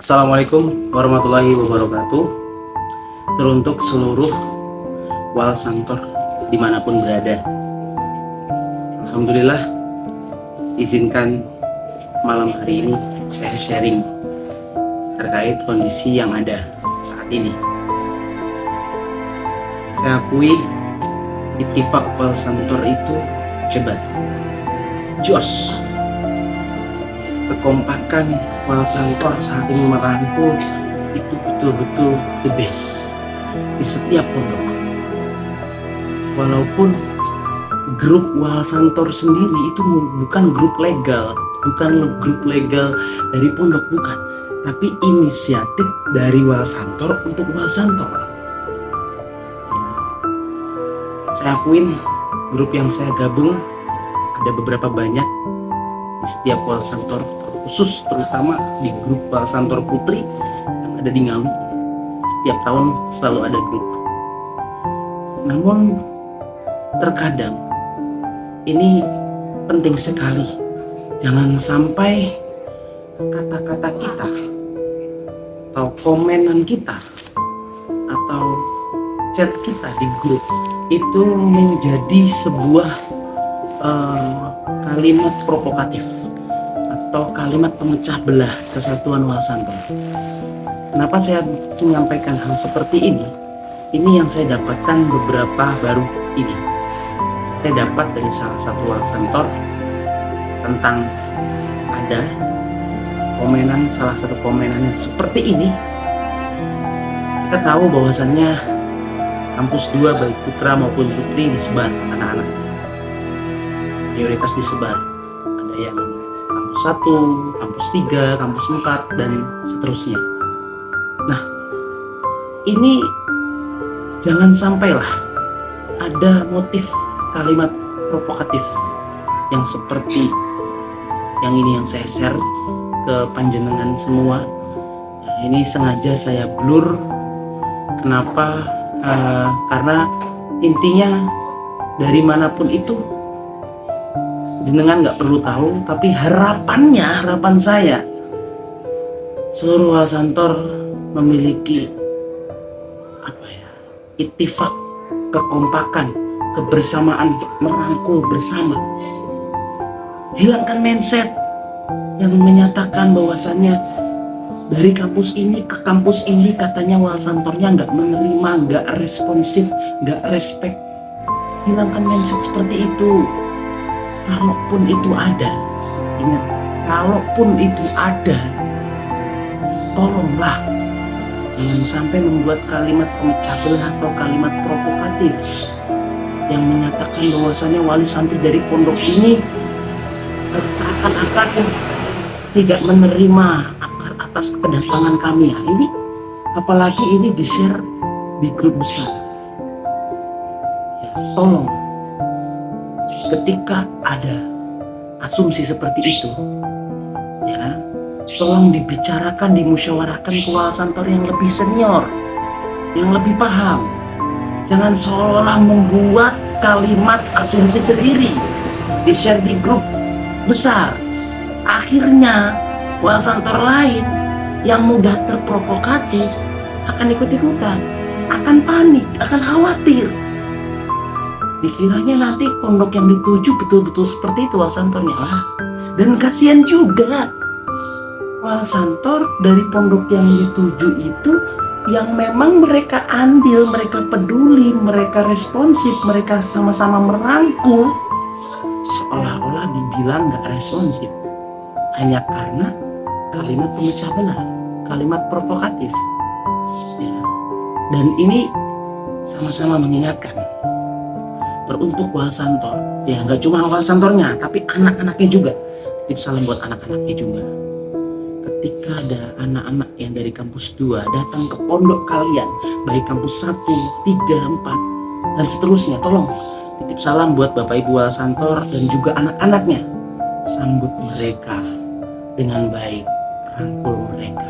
Assalamualaikum warahmatullahi wabarakatuh. Teruntuk seluruh wal santor dimanapun berada, alhamdulillah, izinkan malam hari ini saya sharing terkait kondisi yang ada saat ini. Saya akui ittifaq wal santor itu hebat, jos. Kekompakan wal santor saat ini merangkul itu betul-betul the best di setiap pondok. Walaupun grup wal santor sendiri itu bukan grup legal, dari pondok, bukan, tapi inisiatif dari wal santor untuk wal santor. Saya akuin grup yang saya gabung ada beberapa banyak di setiap wal santor, khusus terutama di grup wal santor putri yang ada di Ngawi. Setiap tahun selalu ada grup. Namun terkadang ini penting sekali, jangan sampai kata-kata kita atau komenan kita atau chat kita di grup itu menjadi sebuah kalimat provokatif atau kalimat pemecah belah kesatuan wal santor. Kenapa saya menyampaikan hal seperti ini? Ini yang saya dapatkan beberapa baru ini. Saya dapat dari salah satu wal santor tentang ada komenan, salah satu komenannya seperti ini. Kita tahu bahwasannya kampus 2 baik putra maupun putri disebar anak-anak. Prioritas disebar. Ada yang kampus 1, kampus 3, kampus 4 dan seterusnya. Nah, ini jangan sampailah ada motif kalimat provokatif yang seperti yang ini yang saya share ke panjenengan semua. Nah, ini sengaja saya blur. Kenapa? Karena intinya dari manapun itu jenengan nggak perlu tahu, tapi harapan saya seluruh wal santor memiliki ittifaq, kekompakan, kebersamaan, merangkul bersama. Hilangkan mindset yang menyatakan bahwasannya dari kampus ini ke kampus ini katanya wal santornya nggak menerima, nggak responsif, nggak respect. Hilangkan mindset seperti itu. Kalaupun itu ada, ingat, kalaupun itu ada, tolonglah jangan sampai membuat kalimat pemecah belah atau kalimat provokatif yang menyatakan bahwasannya wali santri dari pondok ini seakan-akan tidak menerima atas kedatangan kami. Ini apalagi ini di-share di grup besar. Ya, tolong ketika ada asumsi seperti itu, ya, tolong dibicarakan, dimusyawarahkan ke wal santor yang lebih senior, yang lebih paham. Jangan seolah membuat kalimat asumsi sendiri di-share di grup besar. Akhirnya wal santor lain yang mudah terprovokatif akan ikut-ikutan, akan panik, akan khawatir. Dikiranya nanti pondok yang dituju betul-betul seperti itu wal santornya lah. Dan kasihan juga wal santor dari pondok yang dituju itu yang memang mereka andil, mereka peduli, mereka responsif, mereka sama-sama merangkul, seolah-olah dibilang gak responsif hanya karena kalimat pemecah belah, kalimat provokatif, ya. Dan ini sama-sama mengingatkan teruntuk wal santor, ya nggak cuma wal santornya tapi anak-anaknya juga. Titip salam buat anak-anaknya juga. Ketika ada anak-anak yang dari kampus 2 datang ke pondok kalian, baik kampus 1, 3, 4 dan seterusnya, tolong titip salam buat Bapak Ibu wal santor dan juga anak-anaknya. Sambut mereka dengan baik, rangkul mereka.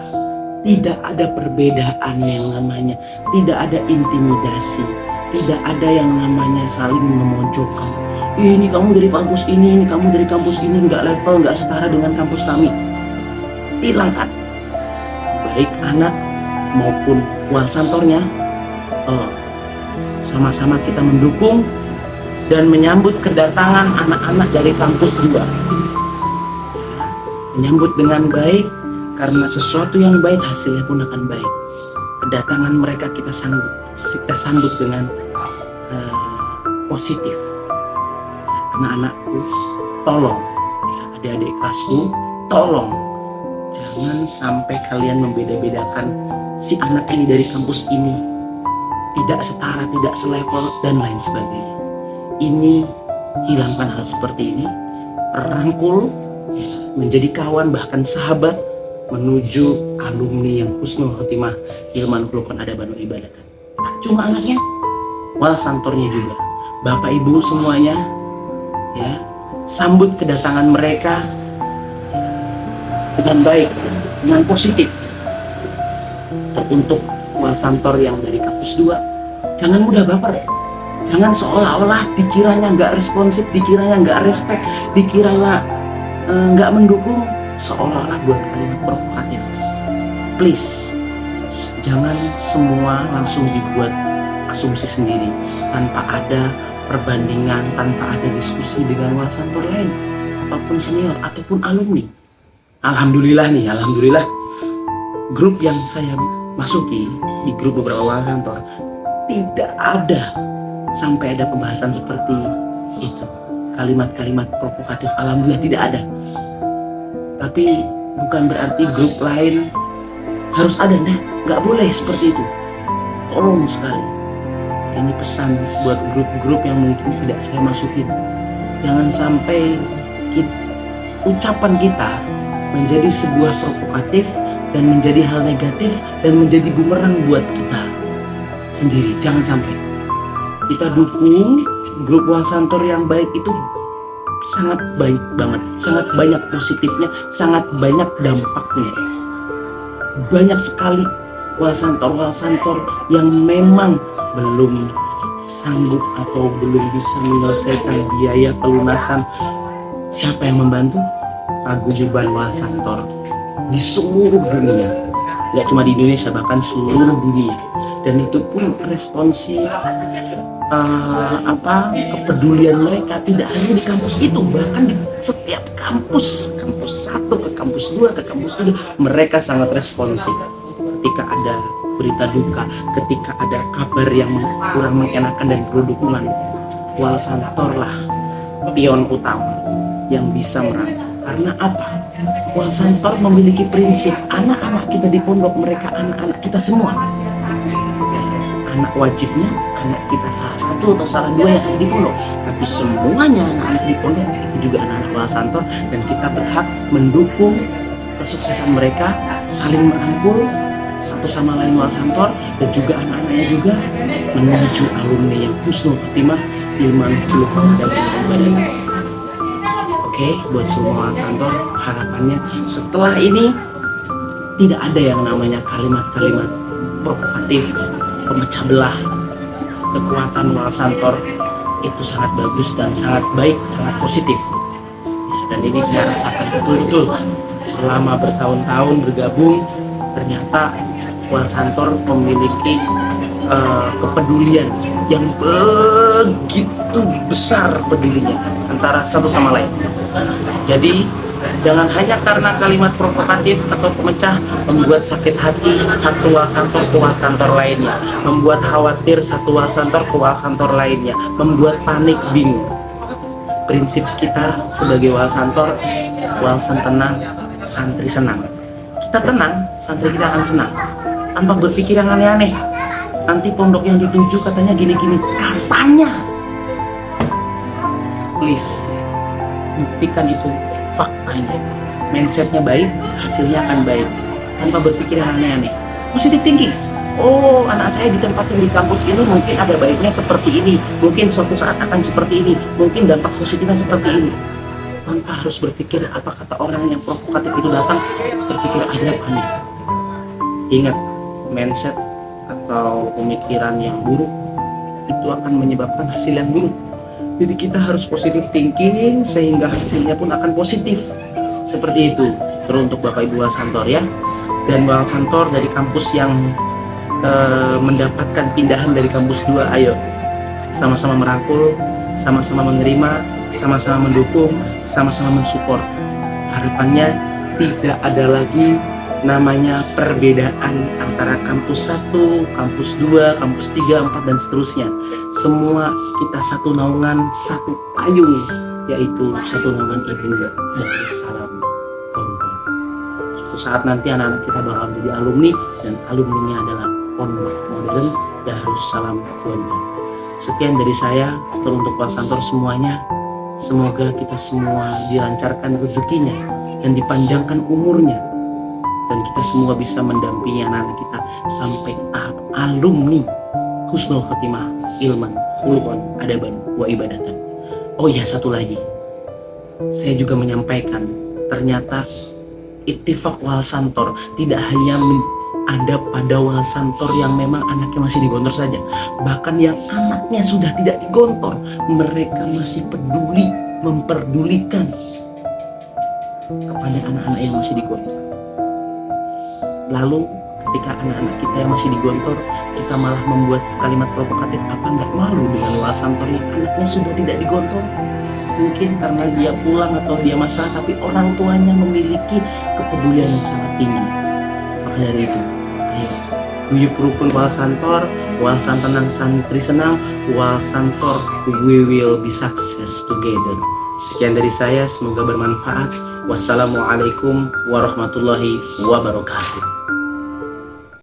Tidak ada perbedaan yang namanya, tidak ada intimidasi, tidak ada yang namanya saling memojokkan. Ini kamu dari kampus ini kamu dari kampus ini, nggak level, nggak setara dengan kampus kami. Hilangkan. baik anak maupun Walsantornya, sama-sama kita mendukung dan menyambut kedatangan anak-anak dari kampus 2. Menyambut dengan baik, karena sesuatu yang baik hasilnya pun akan baik. Kedatangan mereka kita sambut dengan positif. Anak-anakku, tolong, adik-adik kelasku, tolong jangan sampai kalian membeda-bedakan si anak ini dari kampus ini, tidak setara, tidak selevel, dan lain sebagainya. Ini, hilangkan hal seperti ini, rangkul, menjadi kawan, bahkan sahabat, menuju alumni yang husnul khotimah, ilman khuluqan adaban wa ibadatan. Tak cuma anaknya, Walsantornya juga, bapak ibu semuanya, ya, sambut kedatangan mereka dengan baik, dengan positif. Untuk Walsantor yang dari kampus 2, jangan mudah baper. Jangan seolah-olah dikiranya nggak responsif, dikiranya nggak respect, dikiranya nggak mendukung, seolah-olah buat kalimat provokatif. Please, jangan semua langsung dibuat asumsi sendiri tanpa ada perbandingan, tanpa ada diskusi dengan Walsantor lain ataupun senior ataupun alumni. Alhamdulillah, grup yang saya masuki, di grup beberapa Walsantor, tidak ada sampai ada pembahasan seperti itu, kalimat-kalimat provokatif. Alhamdulillah tidak ada. Tapi bukan berarti grup lain harus ada, nggak boleh seperti itu. Tolong sekali, ini pesan buat grup-grup yang mungkin tidak saya masukin. Jangan sampai ucapan kita menjadi sebuah provokatif dan menjadi hal negatif dan menjadi bumerang buat kita sendiri. Jangan sampai. Kita dukung grup Walsantor yang baik itu, sangat baik banget, sangat banyak positifnya, sangat banyak dampaknya. Banyak sekali Walsantor yang memang belum sanggup atau belum bisa menyelesaikan biaya pelunasan. Siapa yang membantu? Paguyuban Walsantor di seluruh dunia, nggak cuma di Indonesia, bahkan seluruh dunia. Dan itu pun responsif, kepedulian mereka tidak hanya di kampus itu, bahkan di setiap kampus 1 ke kampus 2 ke kampus 3, mereka sangat responsif. Ketika ada berita duka, ketika ada kabar yang kurang mengenakan dan perlu dukungan, Walsantor lah pion utama yang bisa merangkul. Karena apa? Walsantor memiliki prinsip, anak-anak kita di pondok, mereka anak-anak kita semua. Anak wajibnya anak kita salah 1 atau salah 2 yang ada di pondok, tapi semuanya anak-anak di pondok itu juga anak-anak Walsantor, dan kita berhak mendukung kesuksesan mereka, saling merangkul satu sama lain Walsantor, dan juga anak-anaknya juga menuju alumni yang husnul khotimah, ilman khuluqan adaban wa ibadatan. Oke, buat semua Walsantor, harapannya setelah ini tidak ada yang namanya kalimat-kalimat provokatif, pemecah belah. Kekuatan Walsantor itu sangat bagus dan sangat baik, sangat positif. Dan ini saya rasakan betul-betul selama bertahun-tahun bergabung. Ternyata Walsantor memiliki kepedulian yang begitu besar, pedulinya antara satu sama lain. Jadi jangan hanya karena kalimat provokatif atau pemecah membuat sakit hati satu Walsantor ke Walsantor lainnya, membuat khawatir satu Walsantor ke Walsantor lainnya, membuat panik, bingung. Prinsip kita sebagai Walsantor, Walsan tenang, santri senang. Kita tenang, santri kita akan senang, tanpa berpikir yang aneh-aneh. Nanti pondok yang dituju katanya gini-gini, katanya. Please, buktikan itu faktanya. Mindsetnya baik, hasilnya akan baik, tanpa berpikir yang aneh-aneh. Positive thinking. Oh, anak saya ditempatin di kampus ini, mungkin ada baiknya seperti ini, mungkin suatu saat akan seperti ini, mungkin dampak positifnya seperti ini. Tanpa harus berpikir apa kata orang yang provokatif itu datang, berpikir aneh-aneh. Ingat, mindset atau pemikiran yang buruk itu akan menyebabkan hasil yang buruk. Jadi kita harus positive thinking sehingga hasilnya pun akan positif. Seperti itu. Teruntuk Bapak Ibu Walsantor ya. Dan Walsantor dari kampus yang mendapatkan pindahan dari kampus 2, ayo sama-sama merangkul, sama-sama menerima, sama-sama mendukung, sama-sama mensupport. Harapannya tidak ada lagi namanya perbedaan antara kampus 1, kampus 2, kampus 3, 4 dan seterusnya. Semua kita satu naungan, satu payung, yaitu satu naungan Ibu Darussalam Gontor. Suatu saat nanti anak-anak kita bakal menjadi alumni, dan alumninya adalah Pondok Modern Darussalam Gontor. Sekian dari saya untuk Walsantor semuanya. Semoga kita semua dilancarkan rezekinya dan dipanjangkan umurnya, dan kita semua bisa mendampingi anak-anak kita sampai tahap alumni husnul khotimah, ilman, khuluqan, adaban, wa ibadatan. Oh iya, satu lagi, saya juga menyampaikan, ternyata ittifaq Walsantor tidak hanya ada pada Walsantor yang memang anaknya masih digontor saja. Bahkan yang anaknya sudah tidak digontor, mereka masih peduli, memperdulikan kepada anak-anak yang masih digontor. Lalu ketika anak-anak kita yang masih digontor, kita malah membuat kalimat provokatif, apa nggak malu dengan Walsantor yang anaknya sudah tidak digontor? Mungkin karena dia pulang atau dia masalah, tapi orang tuanya memiliki kepedulian yang sangat tinggi. Maka dari itu, ayo guyup rukun Walsantor, Walsantor nang santri senang, Walsantor we will be success together. Sekian dari saya, semoga bermanfaat. Wassalamualaikum warahmatullahi wabarakatuh.